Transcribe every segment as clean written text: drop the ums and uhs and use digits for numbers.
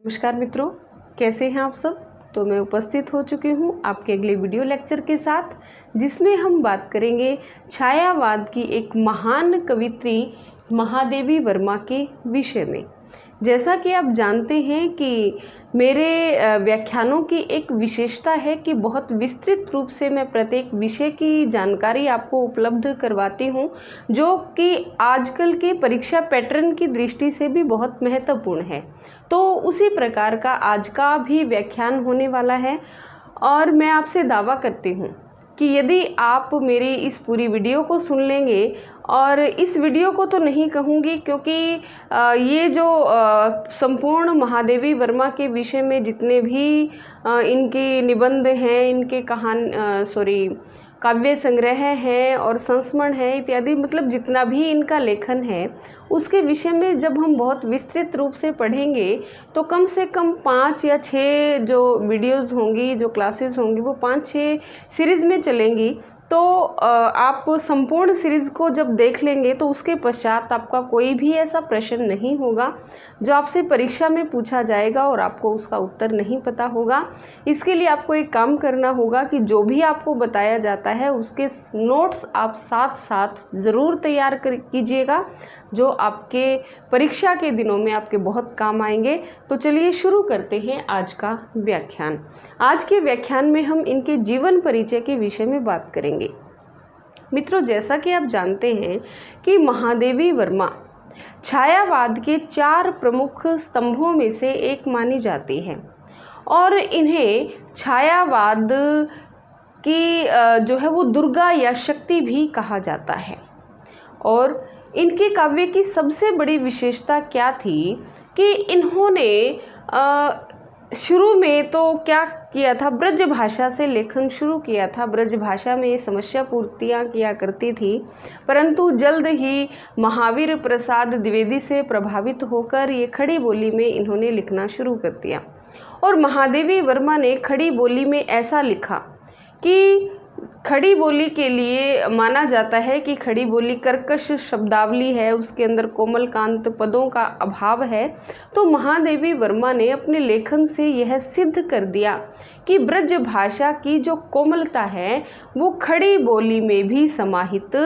नमस्कार मित्रों, कैसे हैं आप सब। तो मैं उपस्थित हो चुकी हूँ आपके अगले वीडियो लेक्चर के साथ, जिसमें हम बात करेंगे छायावाद की एक महान कवित्री महादेवी वर्मा के विषय में। जैसा कि आप जानते हैं कि मेरे व्याख्यानों की एक विशेषता है कि बहुत विस्तृत रूप से मैं प्रत्येक विषय की जानकारी आपको उपलब्ध करवाती हूं, जो कि आजकल के परीक्षा पैटर्न की दृष्टि से भी बहुत महत्वपूर्ण है। तो उसी प्रकार का आज का भी व्याख्यान होने वाला है और मैं आपसे दावा करती हूं कि यदि आप मेरी इस पूरी वीडियो को सुन लेंगे, और इस वीडियो को तो नहीं कहूँगी क्योंकि ये जो संपूर्ण महादेवी वर्मा के विषय में जितने भी इनके निबंध हैं, इनके काव्य संग्रह हैं और संस्मरण है इत्यादि, मतलब जितना भी इनका लेखन है उसके विषय में जब हम बहुत विस्तृत रूप से पढ़ेंगे तो कम से कम 5 या 6 जो वीडियोज़ होंगी, जो क्लासेस होंगी, वो 5-6 सीरीज़ में चलेंगी। तो आप संपूर्ण सीरीज़ को जब देख लेंगे तो उसके पश्चात आपका कोई भी ऐसा प्रश्न नहीं होगा जो आपसे परीक्षा में पूछा जाएगा और आपको उसका उत्तर नहीं पता होगा। इसके लिए आपको एक काम करना होगा कि जो भी आपको बताया जाता है उसके नोट्स आप साथ साथ ज़रूर तैयार कीजिएगा, जो आपके परीक्षा के दिनों में आपके बहुत काम आएंगे। तो चलिए शुरू करते हैं आज का व्याख्यान। आज के व्याख्यान में हम इनके जीवन परिचय के विषय में बात करेंगे। मित्रों, जैसा कि आप जानते हैं कि महादेवी वर्मा छायावाद के 4 प्रमुख स्तंभों में से एक मानी जाती है और इन्हें छायावाद की जो है वो दुर्गा या शक्ति भी कहा जाता है। और इनके काव्य की सबसे बड़ी विशेषता क्या थी कि इन्होंने शुरू में तो क्या किया था, ब्रज भाषा से लेखन शुरू किया था। ब्रज भाषा में समस्या पूर्तियाँ किया करती थी, परंतु जल्द ही महावीर प्रसाद द्विवेदी से प्रभावित होकर ये खड़ी बोली में इन्होंने लिखना शुरू कर दिया। और महादेवी वर्मा ने खड़ी बोली में ऐसा लिखा कि खड़ी बोली के लिए माना जाता है कि खड़ी बोली कर्कश शब्दावली है, उसके अंदर कोमलकांत पदों का अभाव है। तो महादेवी वर्मा ने अपने लेखन से यह सिद्ध कर दिया कि ब्रज भाषा की जो कोमलता है वो खड़ी बोली में भी समाहित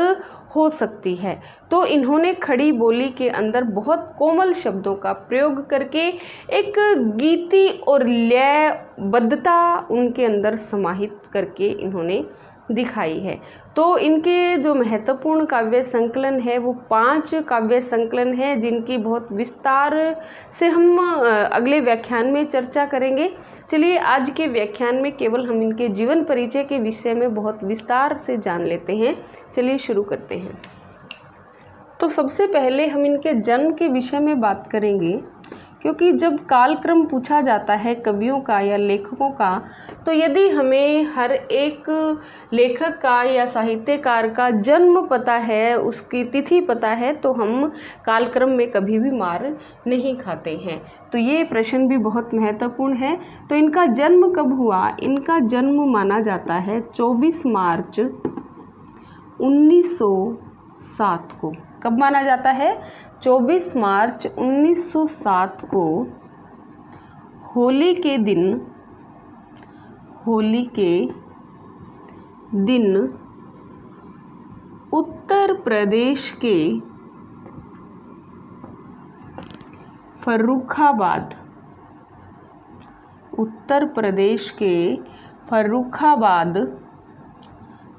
हो सकती है। तो इन्होंने खड़ी बोली के अंदर बहुत कोमल शब्दों का प्रयोग करके एक गीति और लयबद्धता उनके अंदर समाहित करके इन्होंने दिखाई है। तो इनके जो महत्वपूर्ण काव्य संकलन है वो 5 काव्य संकलन है, जिनकी बहुत विस्तार से हम अगले व्याख्यान में चर्चा करेंगे। चलिए आज के व्याख्यान में केवल हम इनके जीवन परिचय के विषय में बहुत विस्तार से जान लेते हैं। चलिए शुरू करते हैं। तो सबसे पहले हम इनके जन्म के विषय में बात करेंगे, क्योंकि जब कालक्रम पूछा जाता है कवियों का या लेखकों का, तो यदि हमें हर एक लेखक का या साहित्यकार का जन्म पता है, उसकी तिथि पता है, तो हम कालक्रम में कभी भी मार नहीं खाते हैं। तो ये प्रश्न भी बहुत महत्वपूर्ण है। तो इनका जन्म कब हुआ? इनका जन्म माना जाता है 24 मार्च 1907 को। कब माना जाता है? 24 मार्च 1907 को होली के दिन उत्तर प्रदेश के फर्रुखाबाद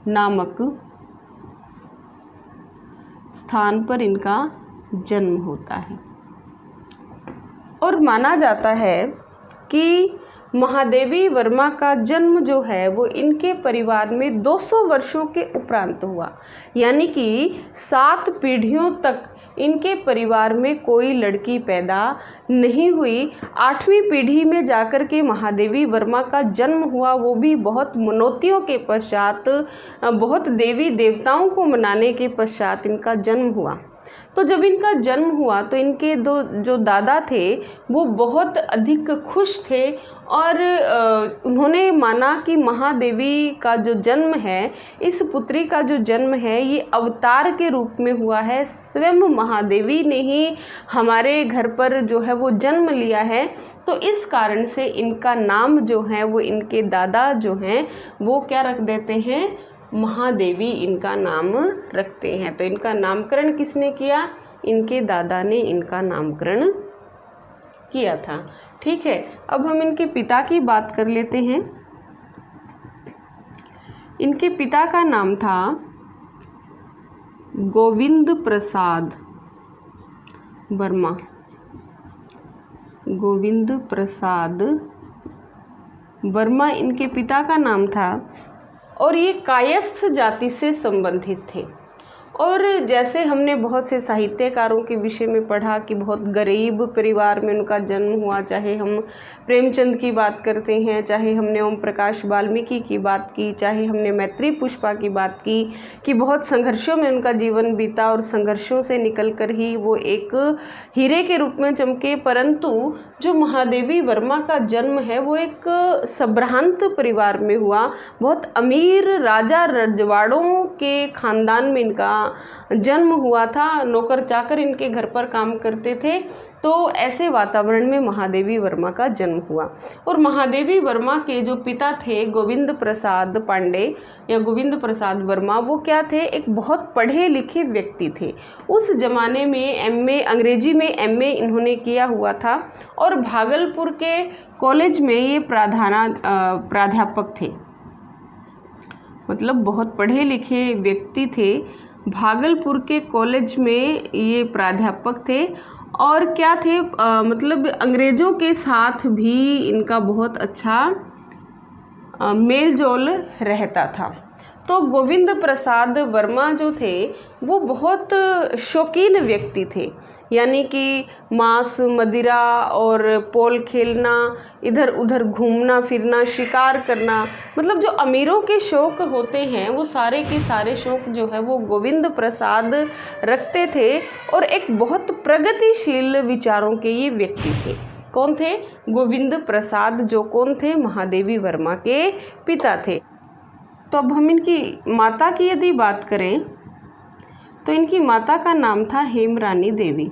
नामक स्थान पर इनका जन्म होता है। और माना जाता है कि महादेवी वर्मा का जन्म जो है वो इनके परिवार में 200 वर्षों के उपरांत हुआ, यानी कि 7 पीढ़ियों तक इनके परिवार में कोई लड़की पैदा नहीं हुई। 8वीं पीढ़ी में जाकर के महादेवी वर्मा का जन्म हुआ, वो भी बहुत मनौतियों के पश्चात, बहुत देवी देवताओं को मनाने के पश्चात इनका जन्म हुआ। तो जब इनका जन्म हुआ तो इनके जो दादा थे वो बहुत अधिक खुश थे और उन्होंने माना कि महादेवी का जो जन्म है, इस पुत्री का जो जन्म है, ये अवतार के रूप में हुआ है। स्वयं महादेवी ने ही हमारे घर पर जो है वो जन्म लिया है। तो इस कारण से इनका नाम जो है वो इनके दादा जो हैं वो क्या रख देते हैं, महादेवी इनका नाम रखते हैं। तो इनका नामकरण किसने किया, इनके दादा ने इनका नामकरण किया था। ठीक है, अब हम इनके पिता की बात कर लेते हैं। इनके पिता का नाम था गोविंद प्रसाद वर्मा। गोविंद प्रसाद वर्मा इनके पिता का नाम था और ये कायस्थ जाति से संबंधित थे। और जैसे हमने बहुत से साहित्यकारों के विषय में पढ़ा कि बहुत गरीब परिवार में उनका जन्म हुआ, चाहे हम प्रेमचंद की बात करते हैं, चाहे हमने ओम प्रकाश वाल्मीकि की बात की, चाहे हमने मैत्री पुष्पा की बात की कि बहुत संघर्षों में उनका जीवन बीता और संघर्षों से निकलकर ही वो एक हीरे के रूप में चमके। परंतु जो महादेवी वर्मा का जन्म है वो एक संभ्रांत परिवार में हुआ। बहुत अमीर राजा रजवाड़ों के खानदान में इनका जन्म हुआ था। नौकर चाकर इनके घर पर काम करते थे। तो ऐसे वातावरण में महादेवी वर्मा का जन्म हुआ। और महादेवी वर्मा के जो पिता थे गोविंद प्रसाद पांडे या गोविंद प्रसाद वर्मा, वो क्या थे, एक बहुत पढ़े लिखे व्यक्ति थे। उस जमाने में एमए, अंग्रेजी में एमए इन्होंने किया हुआ था और भागलपुर के कॉलेज में ये प्राध्यापक थे। मतलब बहुत पढ़े लिखे व्यक्ति थे। भागलपुर के कॉलेज में ये प्राध्यापक थे और क्या थे, मतलब अंग्रेज़ों के साथ भी इनका बहुत अच्छा मेल जोल रहता था। तो गोविंद प्रसाद वर्मा जो थे वो बहुत शौकीन व्यक्ति थे, यानी कि मांस, मदिरा और पोल खेलना, इधर उधर घूमना फिरना, शिकार करना, मतलब जो अमीरों के शौक होते हैं वो सारे के सारे शौक जो है वो गोविंद प्रसाद रखते थे। और एक बहुत प्रगतिशील विचारों के ये व्यक्ति थे। कौन थे, गोविंद प्रसाद, जो कौन थे, महादेवी वर्मा के पिता थे। तो अब हम इनकी माता की यदि बात करें तो इनकी माता का नाम था हेमरानी देवी।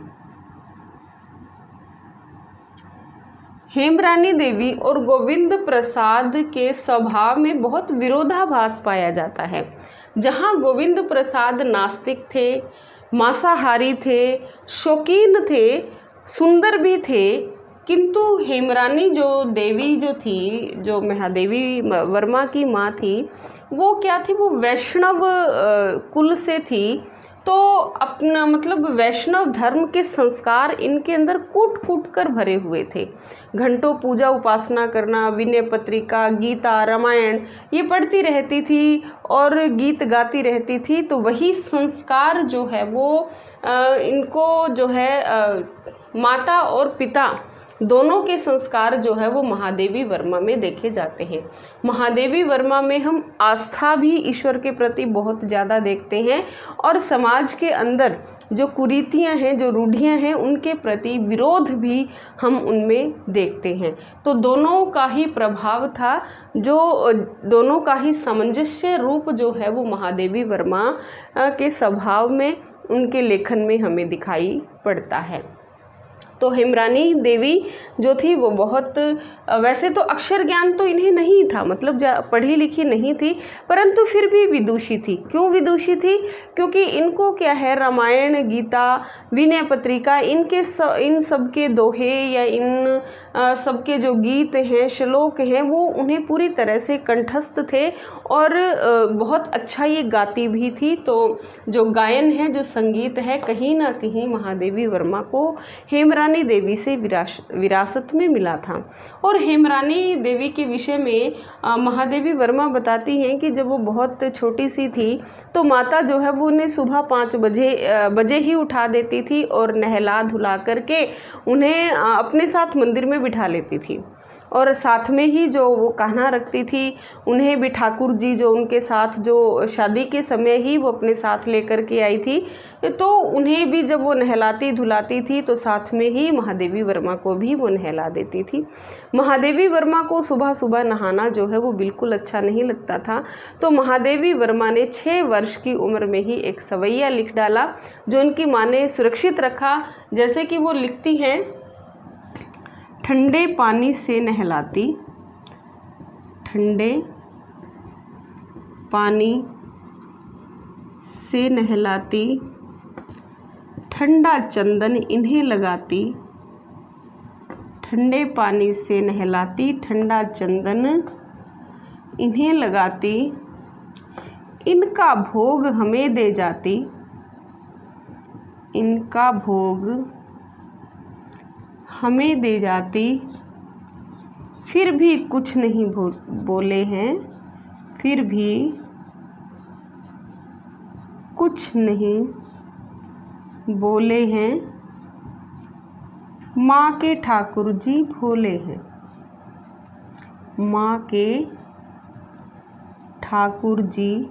हेमरानी देवी और गोविंद प्रसाद के स्वभाव में बहुत विरोधाभास पाया जाता है। जहाँ गोविंद प्रसाद नास्तिक थे, मांसाहारी थे, शौकीन थे, सुंदर भी थे, किंतु हेमरानी जो देवी जो थी, जो महादेवी वर्मा की माँ थी, वो क्या थी, वो वैष्णव कुल से थी। तो अपना मतलब वैष्णव धर्म के संस्कार इनके अंदर कूट कूट कर भरे हुए थे। घंटों पूजा उपासना करना, विनय पत्रिका, गीता, रामायण ये पढ़ती रहती थी और गीत गाती रहती थी। तो वही संस्कार जो है वो इनको जो है माता और पिता दोनों के संस्कार जो है वो महादेवी वर्मा में देखे जाते हैं। महादेवी वर्मा में हम आस्था भी ईश्वर के प्रति बहुत ज़्यादा देखते हैं और समाज के अंदर जो कुरीतियां हैं, जो रूढ़ियां हैं, उनके प्रति विरोध भी हम उनमें देखते हैं। तो दोनों का ही प्रभाव था, जो दोनों का ही सामंजस्य रूप जो है वो महादेवी वर्मा के स्वभाव में, उनके लेखन में हमें दिखाई पड़ता है। तो हेमरानी देवी जो थी वो बहुत, वैसे तो अक्षर ज्ञान तो इन्हें नहीं था, मतलब पढ़ी लिखी नहीं थी, परंतु फिर भी विदुषी थी। क्यों विदुषी थी? क्योंकि इनको क्या है, रामायण, गीता, विनय पत्रिका, इन सब के दोहे या इन सबके जो गीत हैं, श्लोक हैं, वो उन्हें पूरी तरह से कंठस्थ थे और बहुत अच्छा ये गाती भी थी। तो जो गायन है, जो संगीत है, कहीं ना कहीं महादेवी वर्मा को हेमरानी देवी से विरासत में मिला था। और हेमरानी देवी के विषय में महादेवी वर्मा बताती हैं कि जब वो बहुत छोटी सी थी तो माता जो है वो उन्हें सुबह 5 बजे ही उठा देती थी और नहला धुला करके उन्हें अपने साथ मंदिर में बिठा लेती थी। और साथ में ही जो वो कान्हा रखती थी, उन्हें भी ठाकुर जी जो उनके साथ जो शादी के समय ही वो अपने साथ लेकर के आई थी, तो उन्हें भी जब वो नहलाती धुलाती थी तो साथ में ही महादेवी वर्मा को भी वो नहला देती थी। महादेवी वर्मा को सुबह सुबह नहाना जो है वो बिल्कुल अच्छा नहीं लगता था, तो महादेवी वर्मा ने 6 वर्ष की उम्र में ही एक सवैया लिख डाला जो उनकी माँ ने सुरक्षित रखा। जैसे कि वो लिखती हैं, ठंडे पानी से नहलाती, ठंडे पानी से नहलाती, ठंडा चंदन इन्हें लगाती, ठंडे पानी से नहलाती, ठंडा चंदन इन्हें लगाती, इनका भोग हमें दे जाती, इनका भोग हमें दे जाती, फिर भी कुछ नहीं बोले हैं, फिर भी कुछ नहीं बोले हैं, माँ के ठाकुर जी भोले हैं, माँ के ठाकुर जी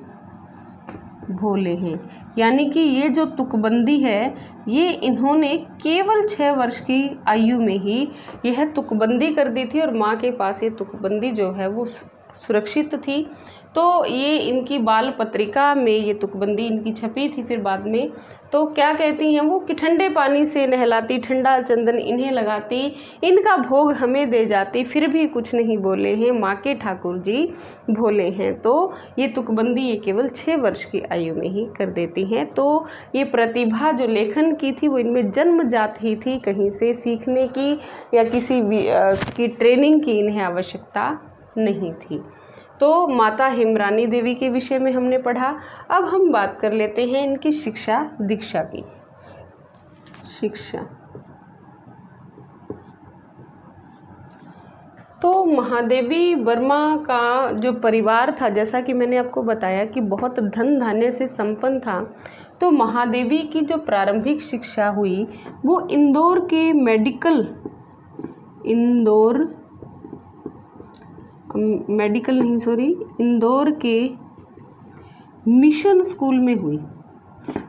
भोले हैं। यानी कि ये जो तुकबंदी है ये इन्होंने केवल 6 वर्ष की आयु में ही यह तुकबंदी कर दी थी और माँ के पास ये तुकबंदी जो है वो सुरक्षित थी। तो ये इनकी बाल पत्रिका में ये तुकबंदी इनकी छपी थी फिर बाद में। तो क्या कहती हैं वो कि ठंडे पानी से नहलाती, ठंडा चंदन इन्हें लगाती, इनका भोग हमें दे जाती, फिर भी कुछ नहीं बोले हैं, माँ के ठाकुर जी भोले हैं। तो ये तुकबंदी ये केवल 6 वर्ष की आयु में ही कर देती हैं। तो ये प्रतिभा जो लेखन की थी वो इनमें जन्मजात ही थी, कहीं से सीखने की या किसी की ट्रेनिंग की इन्हें आवश्यकता नहीं थी। तो माता हेमरानी देवी के विषय में हमने पढ़ा। अब हम बात कर लेते हैं इनकी शिक्षा दीक्षा की। शिक्षा, तो महादेवी वर्मा का जो परिवार था, जैसा कि मैंने आपको बताया कि बहुत धन धान्य से संपन्न था, तो महादेवी की जो प्रारंभिक शिक्षा हुई वो इंदौर के इंदौर के मिशन स्कूल में हुई।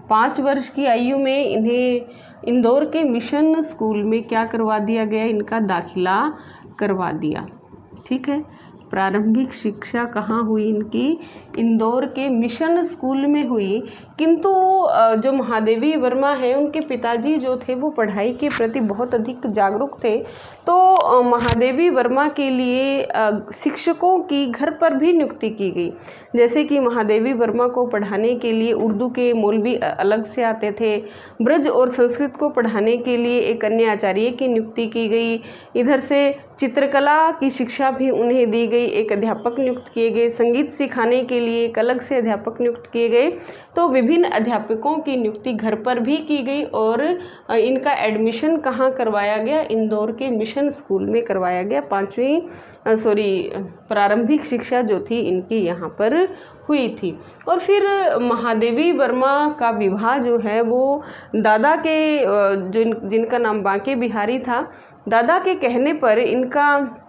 5 वर्ष की आयु में इन्हें इंदौर के मिशन स्कूल में क्या करवा दिया गया, इनका दाखिला करवा दिया। ठीक है, प्रारंभिक शिक्षा कहाँ हुई इनकी, इंदौर के मिशन स्कूल में हुई। किंतु जो महादेवी वर्मा है उनके पिताजी जो थे वो पढ़ाई के प्रति बहुत अधिक जागरूक थे। तो महादेवी वर्मा के लिए शिक्षकों की घर पर भी नियुक्ति की गई। जैसे कि महादेवी वर्मा को पढ़ाने के लिए उर्दू के मौलवी अलग से आते थे, ब्रज और संस्कृत को पढ़ाने के लिए एक अन्य आचार्य की नियुक्ति की गई, इधर से चित्रकला की शिक्षा भी उन्हें दी गई, एक अध्यापक नियुक्त किए गए, संगीत सिखाने के लिए एक अलग से अध्यापक नियुक्त किए गए। तो विभिन्न अध्यापकों की नियुक्ति घर पर भी की गई और इनका एडमिशन कहाँ करवाया गया, इंदौर के मिशन स्कूल में करवाया गया। प्रारंभिक शिक्षा जो थी इनकी यहाँ पर हुई थी। और फिर महादेवी वर्मा का विवाह जो है वो दादा के जिनका नाम बांके बिहारी था, दादा के कहने पर इनका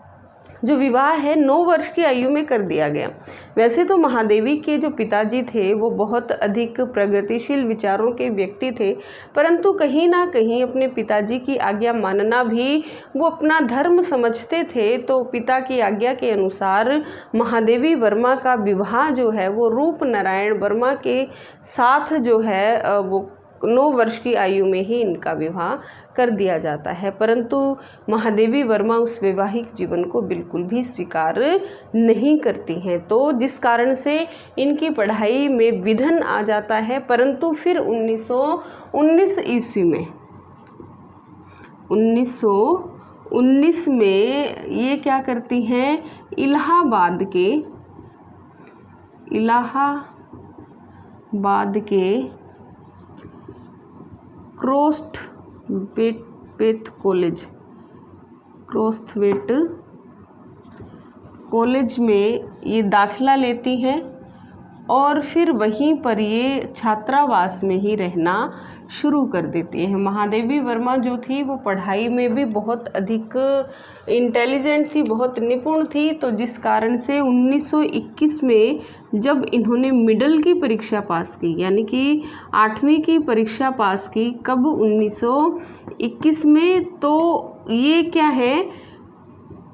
जो विवाह है 9 वर्ष की आयु में कर दिया गया। वैसे तो महादेवी के जो पिताजी थे वो बहुत अधिक प्रगतिशील विचारों के व्यक्ति थे, परंतु कहीं ना कहीं अपने पिताजी की आज्ञा मानना भी वो अपना धर्म समझते थे। तो पिता की आज्ञा के अनुसार महादेवी वर्मा का विवाह जो है वो रूप नारायण वर्मा के साथ जो है वो 9 वर्ष की आयु में ही इनका विवाह कर दिया जाता है। परंतु महादेवी वर्मा उस वैवाहिक जीवन को बिल्कुल भी स्वीकार नहीं करती हैं, तो जिस कारण से इनकी पढ़ाई में विघ्न आ जाता है। परंतु फिर 1919 ईस्वी में 1919 में ये क्या करती हैं, इलाहाबाद क्रोस्थवेट कॉलेज में ये दाखिला लेती हैं और फिर वहीं पर ये छात्रावास में ही रहना शुरू कर देती हैं। महादेवी वर्मा जो थी वो पढ़ाई में भी बहुत अधिक इंटेलिजेंट थी, बहुत निपुण थी, तो जिस कारण से 1921 में जब इन्होंने मिडल की परीक्षा पास की, यानी कि 8वीं की परीक्षा पास की, कब 1921 में, तो ये क्या है,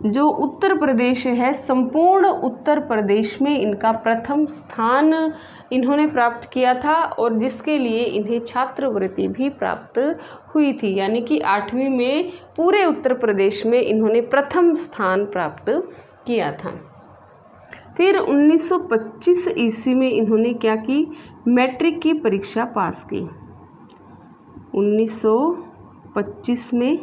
जो उत्तर प्रदेश है, संपूर्ण उत्तर प्रदेश में इनका प्रथम स्थान इन्होंने प्राप्त किया था, और जिसके लिए इन्हें छात्रवृत्ति भी प्राप्त हुई थी। यानी कि 8वीं में पूरे उत्तर प्रदेश में इन्होंने प्रथम स्थान प्राप्त किया था। फिर 1925 ईस्वी में इन्होंने क्या की, मैट्रिक की परीक्षा पास की। 1925 में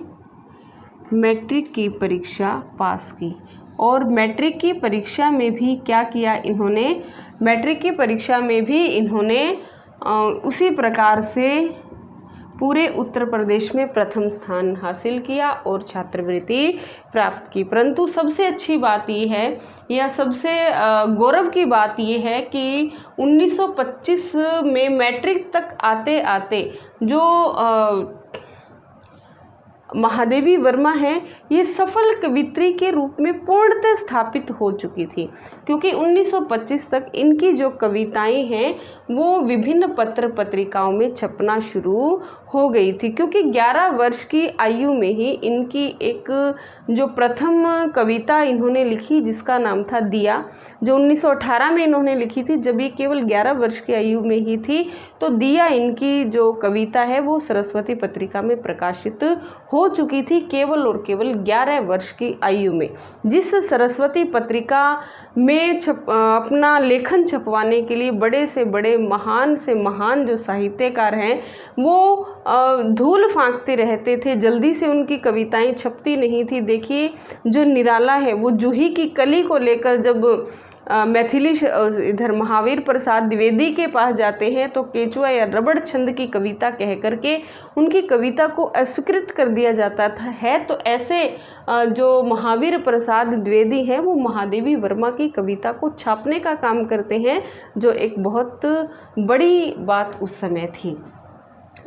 मैट्रिक की परीक्षा पास की, और मैट्रिक की परीक्षा में भी क्या किया इन्होंने, मैट्रिक की परीक्षा में भी इन्होंने उसी प्रकार से पूरे उत्तर प्रदेश में प्रथम स्थान हासिल किया और छात्रवृत्ति प्राप्त की। परंतु सबसे अच्छी बात ये है, या सबसे गौरव की बात ये है कि 1925 में मैट्रिक तक आते आते जो महादेवी वर्मा है, ये सफल कवित्री के रूप में पूर्णतः स्थापित हो चुकी थी, क्योंकि 1925 तक इनकी जो कविताएं हैं वो विभिन्न पत्र पत्रिकाओं में छपना शुरू हो गई थी, क्योंकि 11 वर्ष की आयु में ही इनकी एक जो प्रथम कविता इन्होंने लिखी जिसका नाम था दिया, जो 1918 में इन्होंने लिखी थी, जब ये केवल 11 वर्ष की आयु में ही थी, तो दिया इनकी जो कविता है वो सरस्वती पत्रिका में प्रकाशित हो चुकी थी, केवल और केवल 11 वर्ष की आयु में। जिस सरस्वती पत्रिका में अपना लेखन छपवाने के लिए बड़े से बड़े, महान से महान जो साहित्यकार हैं वो धूल फांकते रहते थे, जल्दी से उनकी कविताएं छपती नहीं थी। देखिए जो निराला है, वो जूही की कली को लेकर जब मैथिली इधर महावीर प्रसाद द्विवेदी के पास जाते हैं, तो केचुआ या रबड़ छंद की कविता कह करके उनकी कविता को अस्वीकृत कर दिया जाता था है। तो ऐसे जो महावीर प्रसाद द्विवेदी हैं वो महादेवी वर्मा की कविता को छापने का काम करते हैं, जो एक बहुत बड़ी बात उस समय थी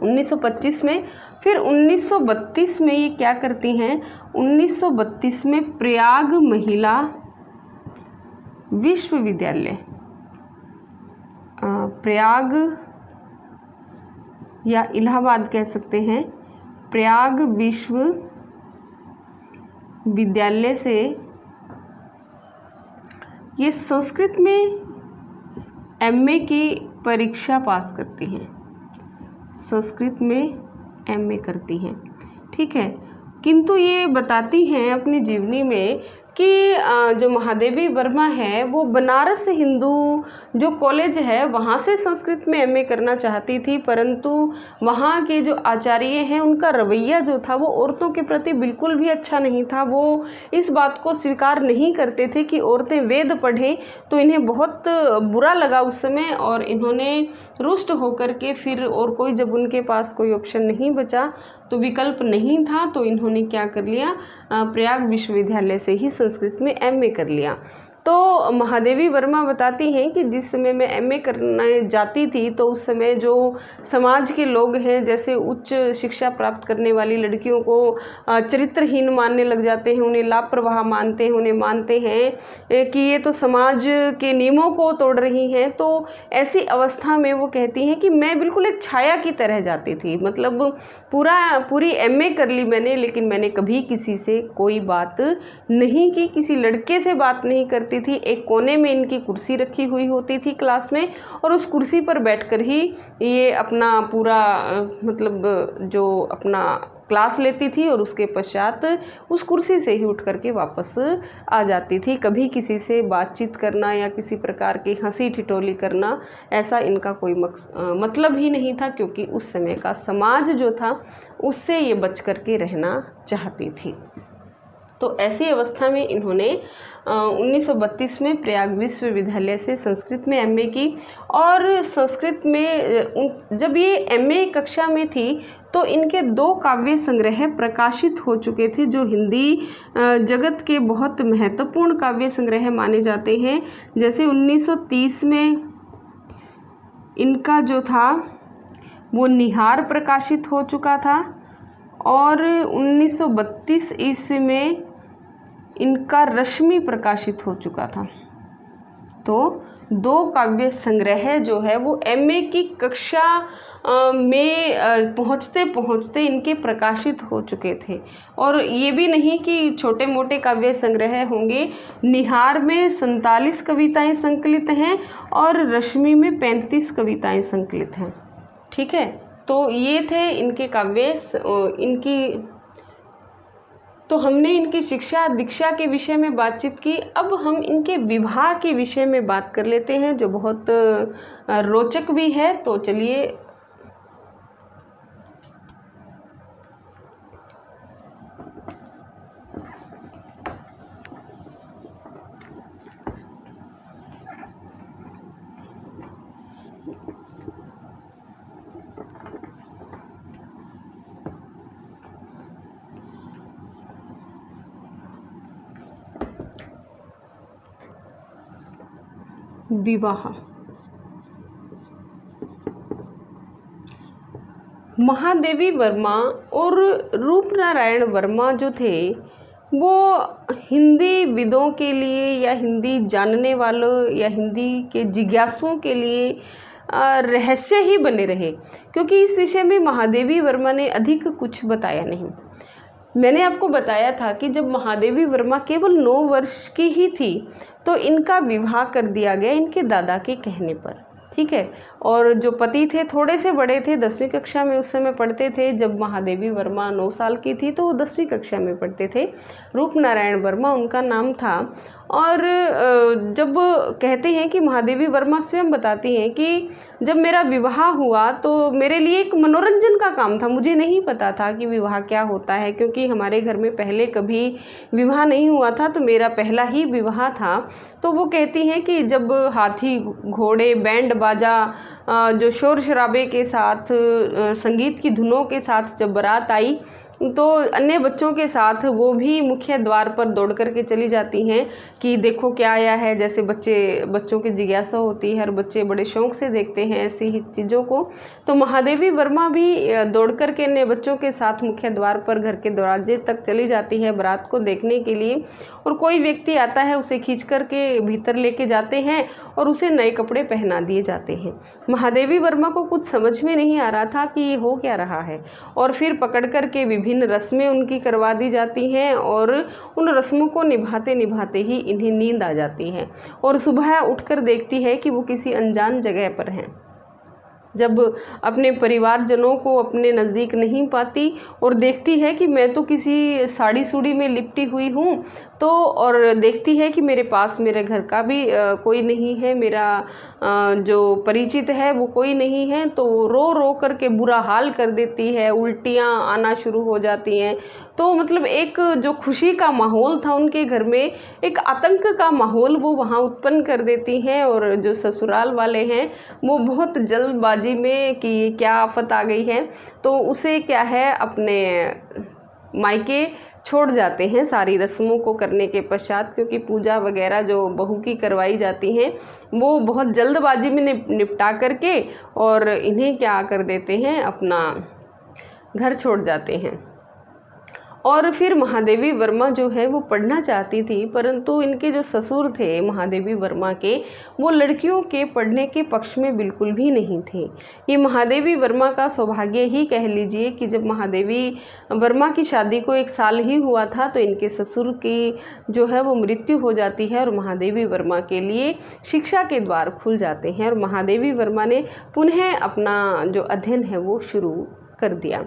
1925 में। फिर 1932 में ये क्या करती हैं, 1932 में प्रयाग महिला विश्वविद्यालय, प्रयाग या इलाहाबाद कह सकते हैं, प्रयाग विश्वविद्यालय से ये संस्कृत में एमए की परीक्षा पास करती हैं, संस्कृत में एमए करती हैं, ठीक है। किंतु ये बताती हैं अपनी जीवनी में कि जो महादेवी वर्मा है वो बनारस हिंदू जो कॉलेज है वहाँ से संस्कृत में एमए करना चाहती थी, परंतु वहाँ के जो आचार्य हैं उनका रवैया जो था वो औरतों के प्रति बिल्कुल भी अच्छा नहीं था। वो इस बात को स्वीकार नहीं करते थे कि औरतें वेद पढ़ें, तो इन्हें बहुत बुरा लगा उस समय, और इन्होंने रुष्ट होकर के फिर, और कोई जब उनके पास कोई ऑप्शन नहीं बचा, तो विकल्प नहीं था, तो इन्होंने क्या कर लिया, प्रयाग विश्वविद्यालय से ही संस्कृत में एमए कर लिया। तो महादेवी वर्मा बताती हैं कि जिस समय मैं एमए करने जाती थी तो उस समय जो समाज के लोग हैं, जैसे उच्च शिक्षा प्राप्त करने वाली लड़कियों को चरित्रहीन मानने लग जाते हैं, उन्हें लापरवाह मानते हैं, उन्हें मानते हैं कि ये तो समाज के नियमों को तोड़ रही हैं। तो ऐसी अवस्था में वो कहती हैं कि मैं बिल्कुल एक छाया की तरह जाती थी, मतलब पूरी एमए कर ली मैंने, लेकिन मैंने कभी किसी से कोई बात नहीं की, किसी लड़के से बात नहीं करती थी। एक कोने में इनकी कुर्सी रखी हुई होती थी क्लास में, और उस कुर्सी पर बैठकर ही ये अपना पूरा मतलब जो अपना क्लास लेती थी, और उसके पश्चात उस कुर्सी से ही उठ करके वापस आ जाती थी। कभी किसी से बातचीत करना या किसी प्रकार की हंसी ठिठोली करना, ऐसा इनका कोई मतलब ही नहीं था, क्योंकि उस समय का समाज जो था उससे ये बच करके रहना चाहती थी। तो ऐसी अवस्था में इन्होंने 1932 में प्रयाग विश्वविद्यालय से संस्कृत में एमए की, और संस्कृत में जब ये एमए कक्षा में थी तो इनके 2 काव्य संग्रह प्रकाशित हो चुके थे, जो हिंदी जगत के बहुत महत्वपूर्ण काव्य संग्रह माने जाते हैं। जैसे 1930 में इनका जो था वो निहार प्रकाशित हो चुका था और 1932 ईस्वी में इनका रश्मि प्रकाशित हो चुका था। तो 2 काव्य संग्रह जो है वो एमए की कक्षा में पहुँचते पहुँचते इनके प्रकाशित हो चुके थे। और ये भी नहीं कि छोटे मोटे काव्य संग्रह होंगे, निहार में 47 कविताएं संकलित हैं और रश्मि में 35 कविताएं संकलित हैं। ठीक है, तो ये थे इनके काव्य। तो हमने इनकी शिक्षा दीक्षा के विषय में बातचीत की। अब हम इनके विवाह के विषय में बात कर लेते हैं जो बहुत रोचक भी है। तो चलिए विवाह। महादेवी वर्मा और रूपनारायण वर्मा जो थे वो हिंदी विदों के लिए या हिंदी जानने वालों या हिंदी के जिज्ञासुओं के लिए रहस्य ही बने रहे, क्योंकि इस विषय में महादेवी वर्मा ने अधिक कुछ बताया नहीं। मैंने आपको बताया था कि जब महादेवी वर्मा केवल 9 वर्ष की ही थी तो इनका विवाह कर दिया गया इनके दादा के कहने पर। ठीक है, और जो पति थे थोड़े से बड़े थे, 10वीं कक्षा में उस समय पढ़ते थे। जब महादेवी वर्मा 9 साल की थी तो वो 10वीं कक्षा में पढ़ते थे। रूपनारायण वर्मा उनका नाम था। और जब कहते हैं कि महादेवी वर्मा स्वयं बताती हैं कि जब मेरा विवाह हुआ तो मेरे लिए एक मनोरंजन का काम था, मुझे नहीं पता था कि विवाह क्या होता है, क्योंकि हमारे घर में पहले कभी विवाह नहीं हुआ था, तो मेरा पहला ही विवाह था। तो वो कहती हैं कि जब हाथी घोड़े बैंड बाजा जो शोर शराबे के साथ संगीत की धुनों के साथ जब बारात आई तो अन्य बच्चों के साथ वो भी मुख्य द्वार पर दौड़ करके चली जाती हैं कि देखो क्या आया है। जैसे बच्चों की जिज्ञासा होती है, हर बच्चे बड़े शौक़ से देखते हैं ऐसी ही चीज़ों को। तो महादेवी वर्मा भी दौड़ करके अन्य बच्चों के साथ मुख्य द्वार पर घर के दरवाजे तक चली जाती है बारात को देखने के लिए। और कोई व्यक्ति आता है, उसे खींच करके भीतर लेके जाते हैं और उसे नए कपड़े पहना दिए जाते हैं। महादेवी वर्मा को कुछ समझ में नहीं आ रहा था कि ये हो क्या रहा है, और फिर पकड़ करके विभिन्न रस्में उनकी करवा दी जाती हैं और उन रस्मों को निभाते निभाते ही इन्हें नींद आ जाती है और सुबह उठकर देखती है कि वो किसी अनजान जगह पर हैं। जब अपने परिवारजनों को अपने नज़दीक नहीं पाती और देखती है कि मैं तो किसी साड़ी सूड़ी में लिपटी हुई हूँ, तो और देखती है कि मेरे पास मेरे घर का भी कोई नहीं है, मेरा जो परिचित है वो कोई नहीं है, तो रो रो करके बुरा हाल कर देती है, उल्टियाँ आना शुरू हो जाती हैं। तो मतलब एक जो खुशी का माहौल था उनके घर में, एक आतंक का माहौल वो वहाँ उत्पन्न कर देती हैं। और जो ससुराल वाले हैं वो बहुत जल्दबाजी में कि क्या आफत आ गई है, तो उसे क्या है अपने मायके छोड़ जाते हैं सारी रस्मों को करने के पश्चात, क्योंकि पूजा वगैरह जो बहू की करवाई जाती हैं वो बहुत जल्दबाजी में निपटा करके और इन्हें क्या कर देते हैं, अपना घर छोड़ जाते हैं। और फिर महादेवी वर्मा जो है वो पढ़ना चाहती थी, परंतु इनके जो ससुर थे महादेवी वर्मा के, वो लड़कियों के पढ़ने के पक्ष में बिल्कुल भी नहीं थे। ये महादेवी वर्मा का सौभाग्य ही कह लीजिए कि जब महादेवी वर्मा की शादी को 1 साल ही हुआ था तो इनके ससुर की जो है वो मृत्यु हो जाती है और महादेवी वर्मा के लिए शिक्षा के द्वार खुल जाते हैं और महादेवी वर्मा ने पुनः अपना जो अध्ययन है वो शुरू कर दिया।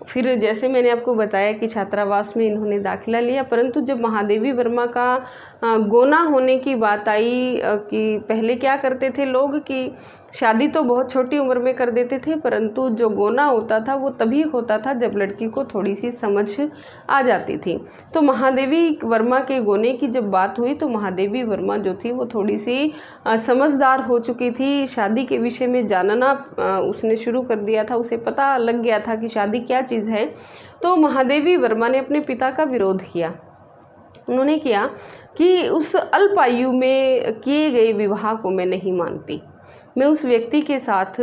फिर जैसे मैंने आपको बताया कि छात्रावास में इन्होंने दाखिला लिया, परंतु जब महादेवी वर्मा का गोना होने की बात आई कि पहले क्या करते थे लोग कि शादी तो बहुत छोटी उम्र में कर देते थे, परंतु जो गोना होता था वो तभी होता था जब लड़की को थोड़ी सी समझ आ जाती थी। तो महादेवी वर्मा के गोने की जब बात हुई तो महादेवी वर्मा जो थी वो थोड़ी सी समझदार हो चुकी थी, शादी के विषय में जानना उसने शुरू कर दिया था, उसे पता लग गया था कि शादी क्या चीज़ है। तो महादेवी वर्मा ने अपने पिता का विरोध किया। उन्होंने किया कि उस अल्प आयु में किए गए विवाह को मैं नहीं मानती। मैं उस व्यक्ति के साथ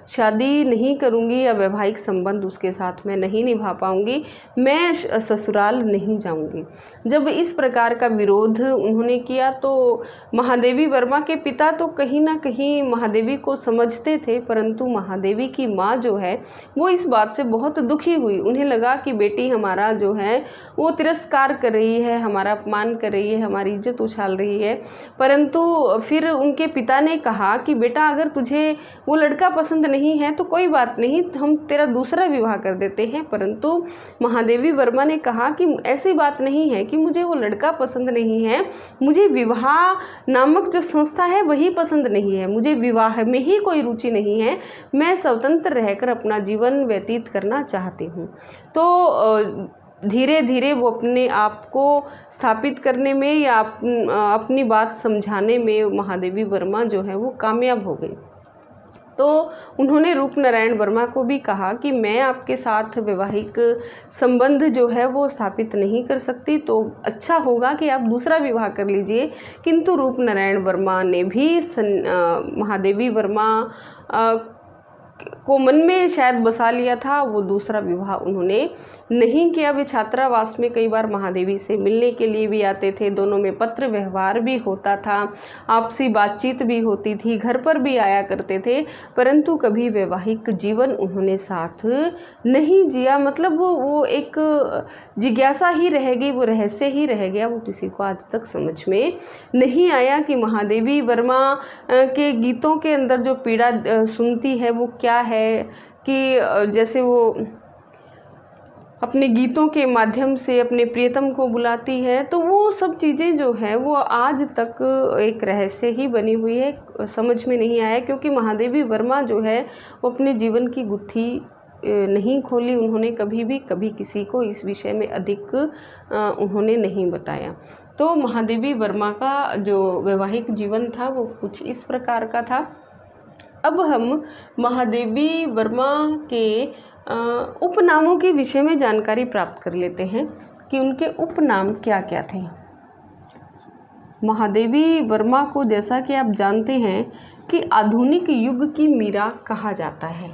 शादी नहीं करूँगी या वैवाहिक संबंध उसके साथ मैं नहीं निभा पाऊँगी, मैं ससुराल नहीं जाऊँगी। जब इस प्रकार का विरोध उन्होंने किया तो महादेवी वर्मा के पिता तो कहीं ना कहीं महादेवी को समझते थे, परंतु महादेवी की माँ जो है वो इस बात से बहुत दुखी हुई। उन्हें लगा कि बेटी हमारा जो है वो तिरस्कार कर रही है, हमारा अपमान कर रही है, हमारी इज्जत उछाल रही है। परंतु फिर उनके पिता ने कहा कि बेटा अगर तुझे वो लड़का पसंद नहीं है तो कोई बात नहीं, हम तेरा दूसरा विवाह कर देते हैं। परंतु महादेवी वर्मा ने कहा कि ऐसी बात नहीं है कि मुझे वो लड़का पसंद नहीं है, मुझे विवाह नामक जो संस्था है वही पसंद नहीं है, मुझे विवाह में ही कोई रुचि नहीं है, मैं स्वतंत्र रहकर अपना जीवन व्यतीत करना चाहती हूँ। तो धीरे धीरे वो अपने आप को स्थापित करने में या अपनी बात समझाने में महादेवी वर्मा जो है वो कामयाब हो गई। तो उन्होंने रूपनारायण वर्मा को भी कहा कि मैं आपके साथ वैवाहिक संबंध जो है वो स्थापित नहीं कर सकती, तो अच्छा होगा कि आप दूसरा विवाह कर लीजिए। किंतु रूपनारायण वर्मा ने भी महादेवी वर्मा को मन में शायद बसा लिया था, वो दूसरा विवाह उन्होंने नहीं किया। वे छात्रावास में कई बार महादेवी से मिलने के लिए भी आते थे, दोनों में पत्र व्यवहार भी होता था, आपसी बातचीत भी होती थी, घर पर भी आया करते थे, परंतु कभी वैवाहिक जीवन उन्होंने साथ नहीं जिया। मतलब वो एक जिज्ञासा ही रह गई, वो रहस्य ही रह गया, वो किसी को आज तक समझ में नहीं आया कि महादेवी वर्मा के गीतों के अंदर जो पीड़ा सुनती है वो क्या है। कि जैसे वो अपने गीतों के माध्यम से अपने प्रियतम को बुलाती है, तो वो सब चीज़ें जो है वो आज तक एक रहस्य ही बनी हुई है, समझ में नहीं आया। क्योंकि महादेवी वर्मा जो है वो अपने जीवन की गुत्थी नहीं खोली, उन्होंने कभी किसी को इस विषय में अधिक उन्होंने नहीं बताया। तो महादेवी वर्मा का जो वैवाहिक जीवन था वो कुछ इस प्रकार का था। अब हम महादेवी वर्मा के उपनामों के विषय में जानकारी प्राप्त कर लेते हैं कि उनके उपनाम क्या क्या थे। महादेवी वर्मा को जैसा कि आप जानते हैं कि आधुनिक युग की मीरा कहा जाता है।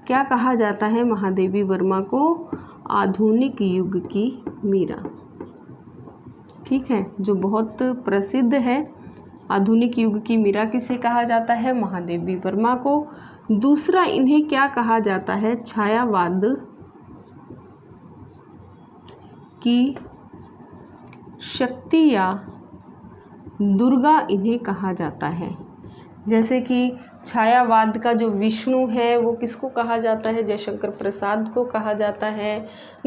क्या कहा जाता है महादेवी वर्मा को? आधुनिक युग की मीरा, ठीक है, जो बहुत प्रसिद्ध है। आधुनिक युग की मीरा किसे कहा जाता है? महादेवी वर्मा को। दूसरा, इन्हें क्या कहा जाता है? छायावाद की शक्ति या दुर्गा इन्हें कहा जाता है। जैसे कि छायावाद का जो विष्णु है वो किसको कहा जाता है? जयशंकर प्रसाद को कहा जाता है।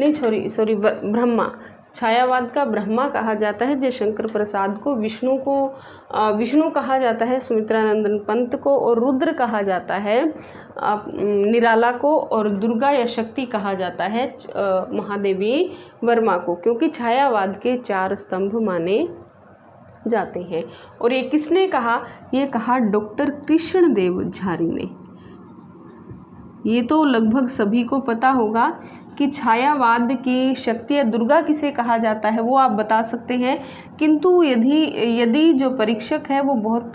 नहीं सॉरी ब्रह्मा। छायावाद का ब्रह्मा कहा जाता है जयशंकर प्रसाद को। विष्णु कहा जाता है सुमित्रानंदन पंत को, और रुद्र कहा जाता है निराला को, और दुर्गा या शक्ति कहा जाता है महादेवी वर्मा को, क्योंकि छायावाद के 4 स्तंभ माने जाते हैं। और ये किसने कहा? ये कहा डॉक्टर कृष्णदेव झारी ने। ये तो लगभग सभी को पता होगा कि छायावाद की शक्ति या दुर्गा किसे कहा जाता है वो आप बता सकते हैं, किंतु यदि जो परीक्षक है वो बहुत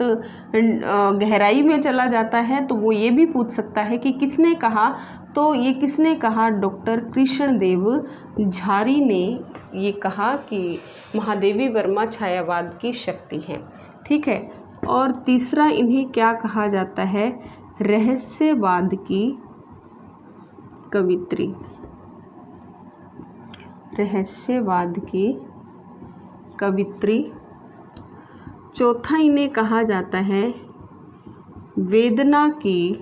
गहराई में चला जाता है तो वो ये भी पूछ सकता है कि किसने कहा। तो ये किसने कहा? डॉक्टर कृष्णदेव झारी ने ये कहा कि महादेवी वर्मा छायावाद की शक्ति है, ठीक है। और तीसरा, इन्हें क्या कहा जाता है? रहस्यवाद की कवित्री। रहस्यवाद की कवित्री। चौथा, इन्हें कहा जाता है वेदना की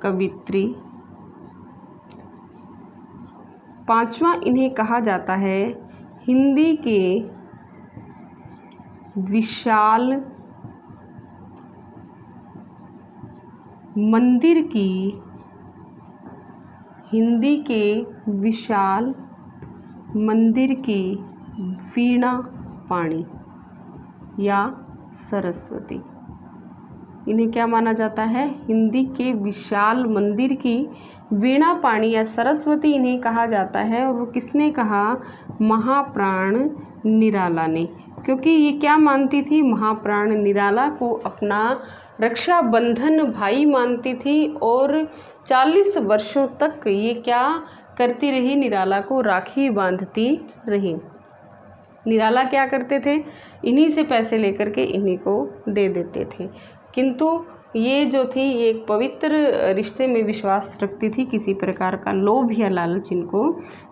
कवित्री। पांचवा, इन्हें कहा जाता है हिंदी के विशाल मंदिर की, हिंदी के विशाल मंदिर की वीणा पाणी या सरस्वती। इन्हें क्या माना जाता है? हिंदी के विशाल मंदिर की वीणा पाणी या सरस्वती इन्हें कहा जाता है। और वो किसने कहा? महाप्राण निराला ने। क्योंकि ये क्या मानती थी, महाप्राण निराला को अपना रक्षा बंधन भाई मानती थी और 40 वर्षों तक ये क्या करती रही, निराला को राखी बांधती रही। निराला क्या करते थे, इन्हीं से पैसे लेकर के इन्हीं को दे देते थे, किंतु ये जो थी ये एक पवित्र रिश्ते में विश्वास रखती थी, किसी प्रकार का लोभ या लालच इनको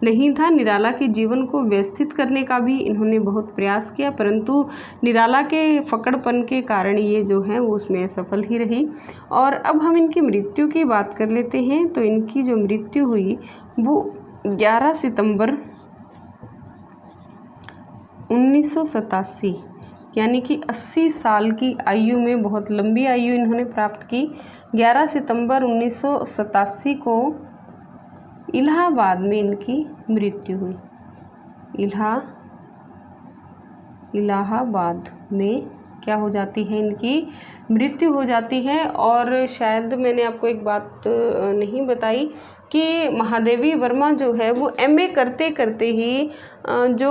नहीं था। निराला के जीवन को व्यवस्थित करने का भी इन्होंने बहुत प्रयास किया, परंतु निराला के फकड़पन के कारण ये जो है वो उसमें असफल ही रही। और अब हम इनकी मृत्यु की बात कर लेते हैं। तो इनकी जो मृत्यु हुई वो 11 सितंबर 1987 यानी कि 80 साल की आयु में, बहुत लंबी आयु इन्होंने प्राप्त की। 11 सितंबर 1987 को इलाहाबाद में इनकी मृत्यु हुई। इलाहाबाद में क्या हो जाती है, इनकी मृत्यु हो जाती है। और शायद मैंने आपको एक बात नहीं बताई कि महादेवी वर्मा जो है वो एमए करते करते ही जो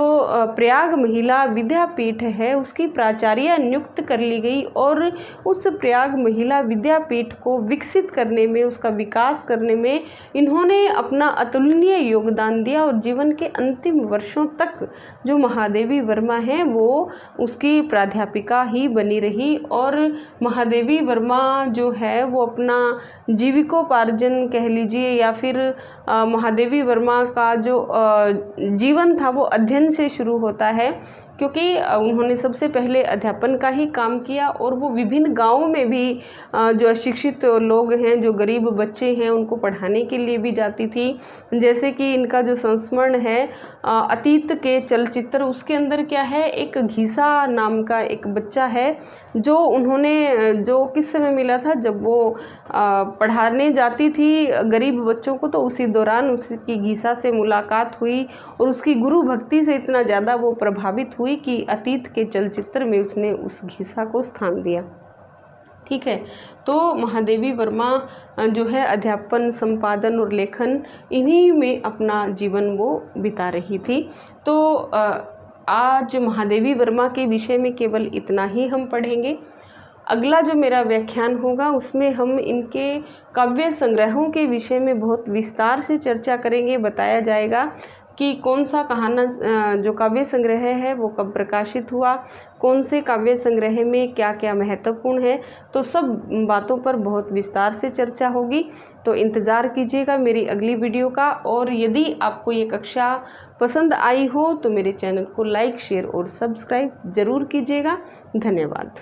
प्रयाग महिला विद्यापीठ है उसकी प्राचार्य नियुक्त कर ली गई, और उस प्रयाग महिला विद्यापीठ को विकसित करने में, उसका विकास करने में इन्होंने अपना अतुलनीय योगदान दिया। और जीवन के अंतिम वर्षों तक जो महादेवी वर्मा है वो उसकी प्राध्यापिका ही बनी रही। और महादेवी वर्मा जो है वो अपना जीविकोपार्जन कह लीजिए या फिर महादेवी वर्मा का जो जीवन था वो अध्ययन से शुरू होता है, क्योंकि उन्होंने सबसे पहले अध्यापन का ही काम किया और वो विभिन्न गांवों में भी जो अशिक्षित लोग हैं, जो गरीब बच्चे हैं, उनको पढ़ाने के लिए भी जाती थी। जैसे कि इनका जो संस्मरण है अतीत के चलचित्र, उसके अंदर क्या है, एक घीसा नाम का एक बच्चा है जो उन्होंने, जो किस समय मिला था, जब वो पढ़ाने जाती थी गरीब बच्चों को, तो उसी दौरान उसकी घीसा से मुलाकात हुई और उसकी गुरु भक्ति से इतना ज़्यादा वो प्रभावित हुई कि अतीत के चलचित्र में उसने उस घीसा को स्थान दिया। ठीक है, तो महादेवी वर्मा जो है अध्यापन, संपादन और लेखन इन्हीं में अपना जीवन वो बिता रही थी। तो आज महादेवी वर्मा के विषय में केवल इतना ही हम पढ़ेंगे। अगला जो मेरा व्याख्यान होगा उसमें हम इनके काव्य संग्रहों के विषय में बहुत विस्तार से चर्चा करेंगे। बताया जाएगा कि कौन सा कहाना जो काव्य संग्रह है वो कब प्रकाशित हुआ, कौन से काव्य संग्रह में क्या क्या महत्वपूर्ण है, तो सब बातों पर बहुत विस्तार से चर्चा होगी। तो इंतज़ार कीजिएगा मेरी अगली वीडियो का। और यदि आपको ये कक्षा पसंद आई हो तो मेरे चैनल को लाइक, शेयर और सब्सक्राइब ज़रूर कीजिएगा। धन्यवाद।